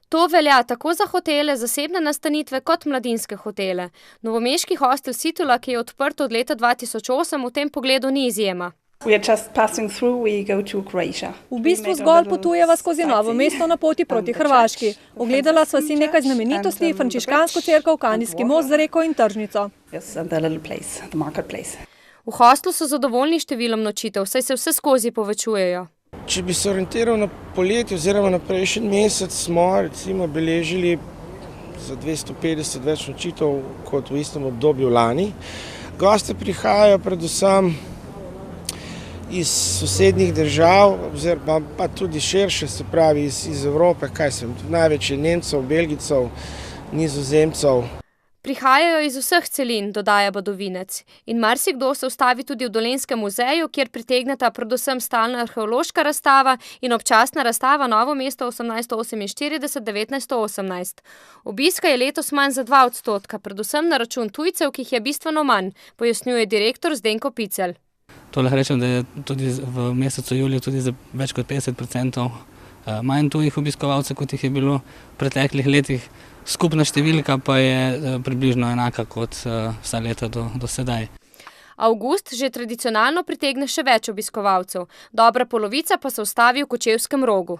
To velja tako za hotele, zasebne nastanitve kot mladinske hotele. Novomeški hostel Situla, ki je odprt od leta 2008, v tem pogledu ni izjema. V bistvu zgolj potujeva skozi Novo mesto na poti proti Hrvaški. Ogledala sva si nekaj znamenitosti, frančiškansko cerkev, Kandijski most za reko in tržnico. V hostlu so zadovoljni številom nočitev, saj se vse skozi povečujejo. Če bi se orientiral na poletje oziroma na prejšnji mesec, smo recimo beležili za 250 več nočitev kot v istem obdobju lani. Gosti prihajajo predvsem iz sosednjih držav, oziroma pa tudi širše, se pravi iz Evrope, največ je Nemcev, Belgijcev, Nizozemcev. Prihajajo iz vseh celin, dodaja Badovinec. In marsikdo se ustavi tudi v Dolenjskem muzeju, kjer pritegneta predvsem stalna arheološka razstava in občasna razstava Novo mesto 1848-1918. Obiska je letos manj za 2%, predvsem na račun tujcev, ki jih je bistveno manj, pojasnjuje direktor Zdenko Picelj. To lahko rečem, da je tudi v mesecu juliju tudi za več kot 50% manj tujih obiskovalcev, kot jih je bilo v preteklih letih. Skupna številka pa je približno enaka kot vsa leta do sedaj. Avgust že tradicionalno pritegne še več obiskovalcev, dobra polovica pa se ustavi v Kočevskem Rogu.